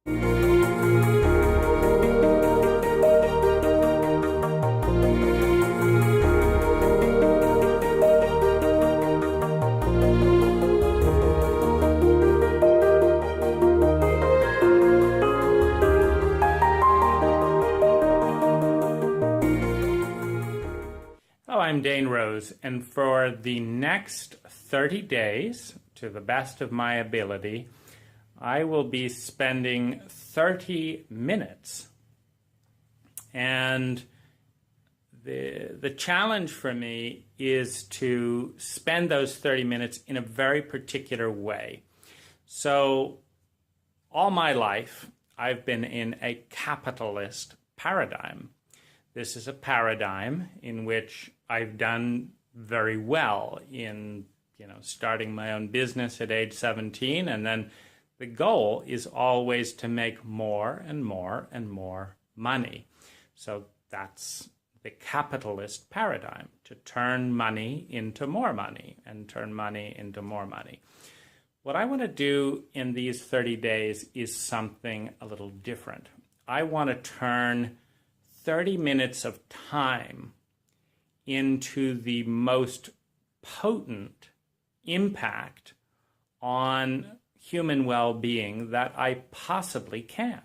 Hello, I'm Dane Rose, and for the next 30 days, to the best of my ability, I will be spending 30 minutes. And the challenge for me is to spend those 30 minutes in a very particular way. So all my life, I've been in a capitalist paradigm. This is a paradigm in which I've done very well in, starting my own business at age 17, and then the goal is always to make more and more and more money. So that's the capitalist paradigm, to turn money into more money and turn money into more money. What I want to do in these 30 days is something a little different. I want to turn 30 minutes of time into the most potent impact on human well-being that I possibly can.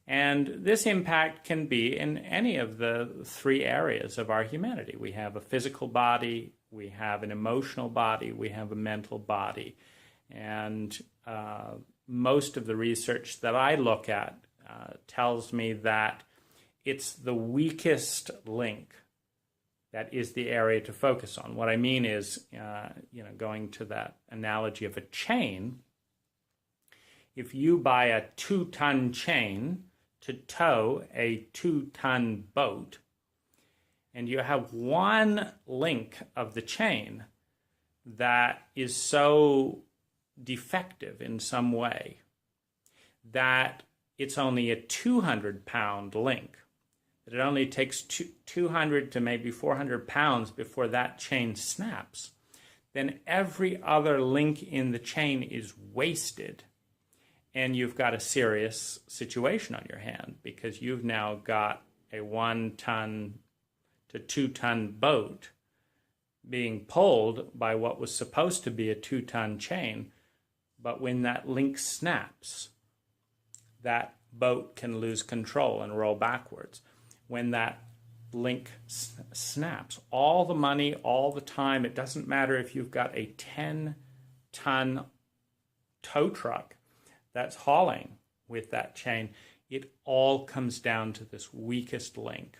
And this impact can be in any of the three areas of our humanity. We have a physical body, we have an emotional body, we have a mental body. And most of the research that I look at tells me that it's the weakest link that is the area to focus on. What I mean is, going to that analogy of a chain, if you buy a 2-ton chain to tow a 2-ton boat, and you have one link of the chain that is so defective in some way that it's only a 200-pound link, that it only takes 200 to maybe 400 pounds before that chain snaps, then every other link in the chain is wasted, and you've got a serious situation on your hand, because you've now got a 1-ton to 2-ton boat being pulled by what was supposed to be a 2-ton chain, but when that link snaps, that boat can lose control and roll backwards. When that link snaps, all the money, all the time, it doesn't matter if you've got a 10-ton tow truck that's hauling with that chain, it all comes down to this weakest link.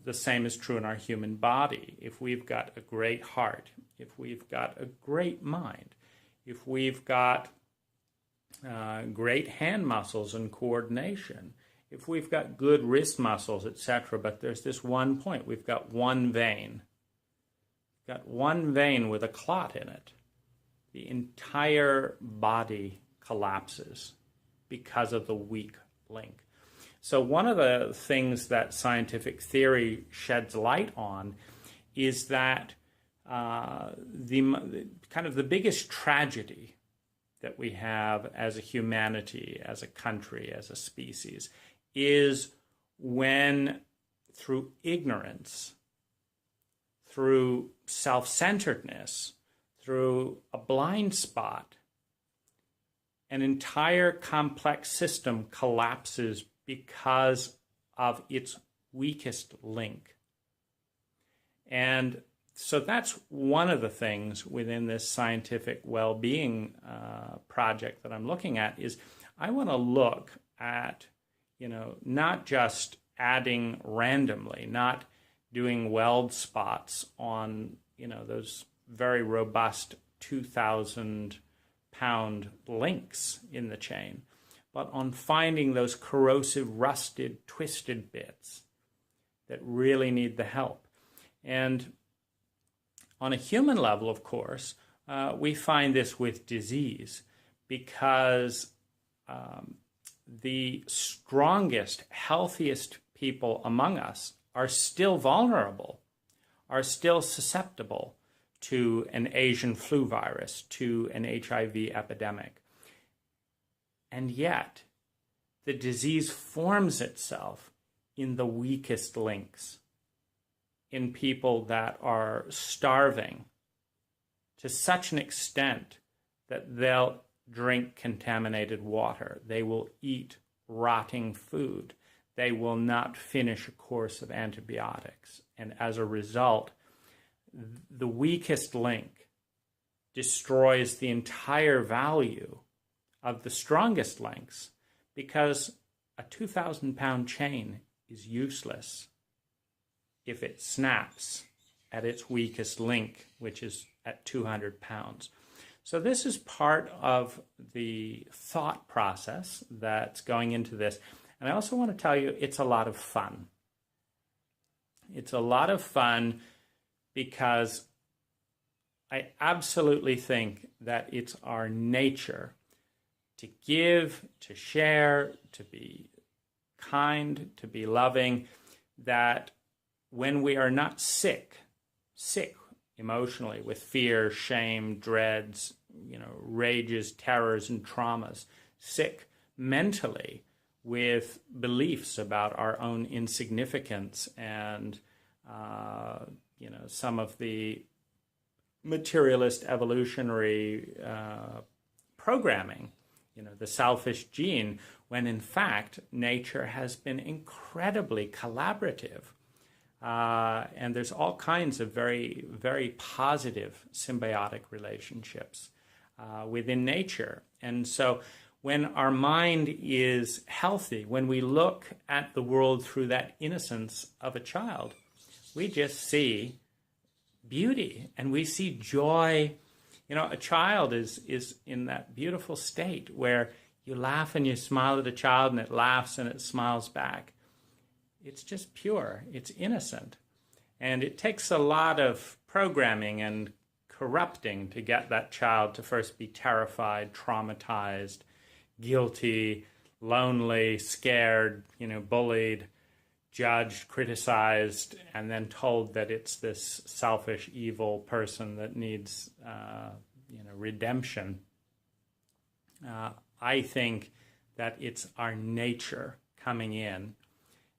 The same is true in our human body. If we've got a great heart, if we've got a great mind, if we've got great hand muscles and coordination, if we've got good wrist muscles, etc., but there's this one point, we've got one vein. We've got one vein with a clot in it. The entire body collapses because of the weak link. So one of the things that scientific theory sheds light on is that the biggest tragedy that we have as a humanity, as a country, as a species, is when through ignorance, through self-centeredness, through a blind spot, an entire complex system collapses because of its weakest link. And so that's one of the things within this scientific well-being project that I'm looking at, is I want to look at, not just adding randomly, not doing weld spots on, those very robust 2,000-pound links in the chain, but on finding those corrosive, rusted, twisted bits that really need the help. And on a human level, of course, we find this with disease, because the strongest, healthiest people among us are still vulnerable, are still susceptible to an Asian flu virus, to an HIV epidemic. And yet, the disease forms itself in the weakest links, in people that are starving to such an extent that they'll drink contaminated water. They will eat rotting food. They will not finish a course of antibiotics. And as a result, the weakest link destroys the entire value of the strongest links, because a 2,000-pound chain is useless if it snaps at its weakest link, which is at 200 pounds. So this is part of the thought process that's going into this. And I also want to tell you, it's a lot of fun. It's a lot of fun because I absolutely think that it's our nature to give, to share, to be kind, to be loving, that when we are not sick emotionally with fear, shame, dreads, rages, terrors, and traumas, sick mentally with beliefs about our own insignificance and, some of the materialist evolutionary programming, the selfish gene, when in fact nature has been incredibly collaborative. And there's all kinds of very, very positive symbiotic relationships within nature. And so when our mind is healthy, when we look at the world through that innocence of a child, we just see beauty and we see joy. A child is in that beautiful state where you laugh and you smile at a child and it laughs and it smiles back. It's just pure. It's innocent. And it takes a lot of programming and corrupting to get that child to first be terrified, traumatized, guilty, lonely, scared, bullied, judged, criticized, and then told that it's this selfish, evil person that needs, redemption. I think that it's our nature coming in.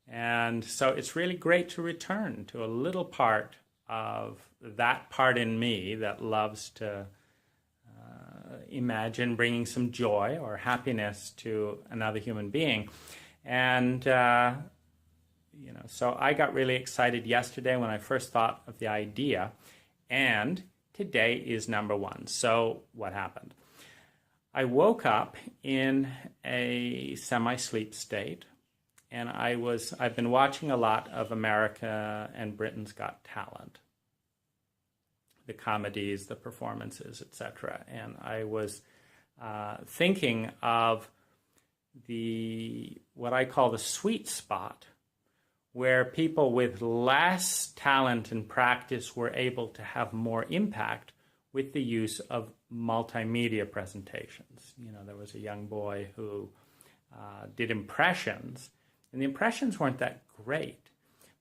And so it's really great to return to a little part of that part in me that loves to imagine bringing some joy or happiness to another human being. And, so I got really excited yesterday when I first thought of the idea, and today is number one. So what happened? I woke up in a semi-sleep state, and I've been watching a lot of America and Britain's Got Talent, the comedies, the performances, etc. And I was thinking of what I call the sweet spot, where people with less talent and practice were able to have more impact with the use of multimedia presentations. There was a young boy who did impressions, and the impressions weren't that great.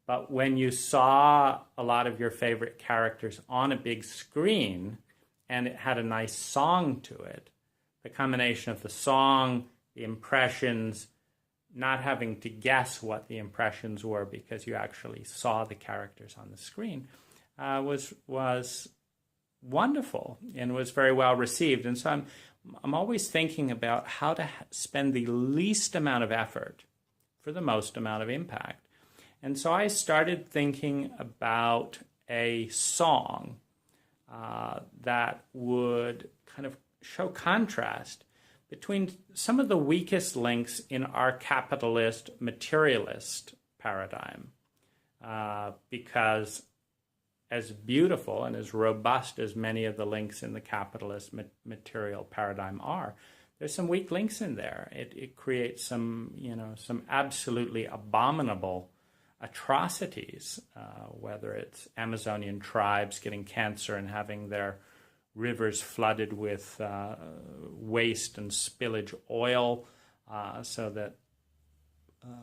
But when you saw a lot of your favorite characters on a big screen and it had a nice song to it, the combination of the song, the impressions, not having to guess what the impressions were because you actually saw the characters on the screen, was wonderful and was very well received. And so I'm always thinking about how to spend the least amount of effort for the most amount of impact. And so I started thinking about a song that would kind of show contrast between some of the weakest links in our capitalist, materialist paradigm. Because as beautiful and as robust as many of the links in the capitalist material paradigm are, there's some weak links in there. It creates some absolutely abominable atrocities, whether it's Amazonian tribes getting cancer and having their rivers flooded with waste and spillage oil, so that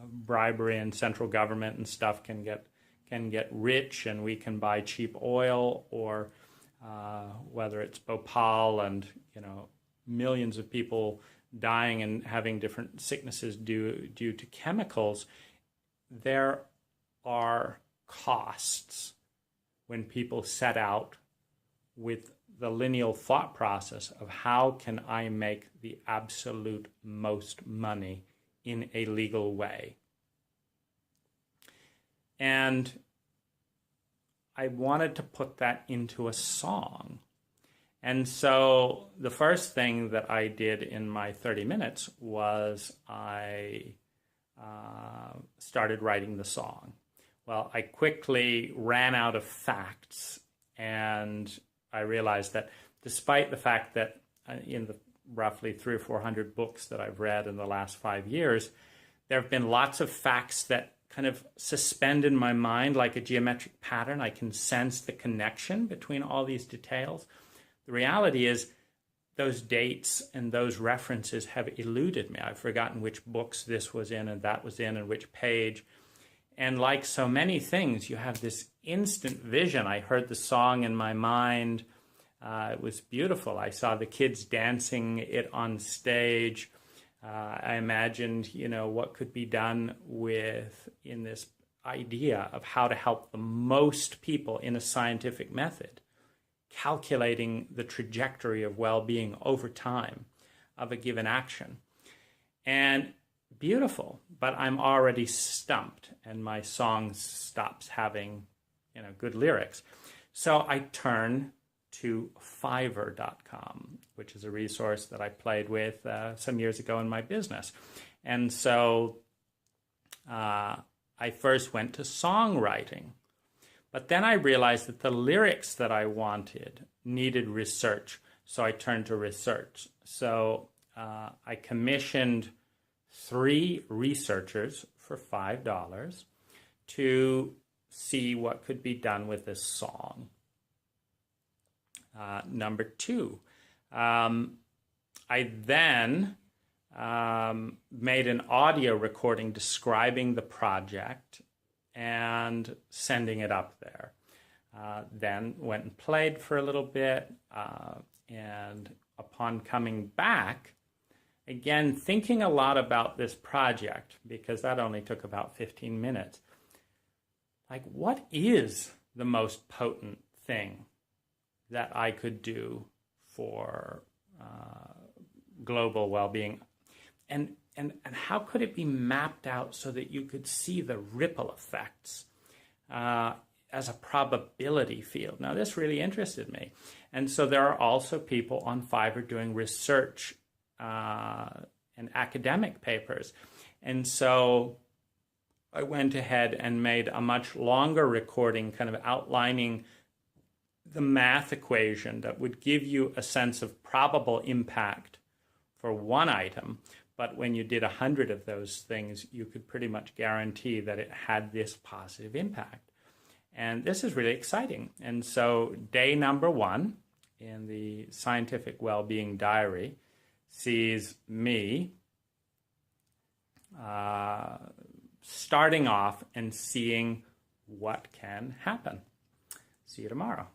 bribery and central government and stuff can get rich and we can buy cheap oil, or whether it's Bhopal and millions of people dying and having different sicknesses due to chemicals, there are costs when people set out with the lineal thought process of how can I make the absolute most money in a legal way. And I wanted to put that into a song. And so the first thing that I did in my 30 minutes was I started writing the song. Well, I quickly ran out of facts, and I realized that despite the fact that in the roughly 300 or 400 books that I've read in the last 5 years, there have been lots of facts that kind of suspend in my mind like a geometric pattern. I can sense the connection between all these details. The reality is those dates and those references have eluded me. I've forgotten which books this was in and that was in and which page. And like so many things, you have this instant vision. I heard the song in my mind. It was beautiful. I saw the kids dancing it on stage. I imagined, what could be done in this idea of how to help the most people in a scientific method, calculating the trajectory of well-being over time of a given action. And beautiful, but I'm already stumped and my song stops having, good lyrics. So I turn to Fiverr.com, which is a resource that I played with some years ago in my business. And so I first went to songwriting, but then I realized that the lyrics that I wanted needed research. So I turned to research. So I commissioned 3 researchers for $5 to see what could be done with this song. Number 2, I then made an audio recording describing the project and sending it up there. Then went and played for a little bit, and upon coming back, again, thinking a lot about this project, because that only took about 15 minutes. Like, what is the most potent thing that I could do for global well-being? And how could it be mapped out so that you could see the ripple effects as a probability field? Now, this really interested me. And so there are also people on Fiverr doing research and academic papers. And so I went ahead and made a much longer recording kind of outlining the math equation that would give you a sense of probable impact for one item. But when you did 100 of those things, you could pretty much guarantee that it had this positive impact. And this is really exciting. And so day number 1 in the Scientific Wellbeing Diary sees me starting off and seeing what can happen. See you tomorrow.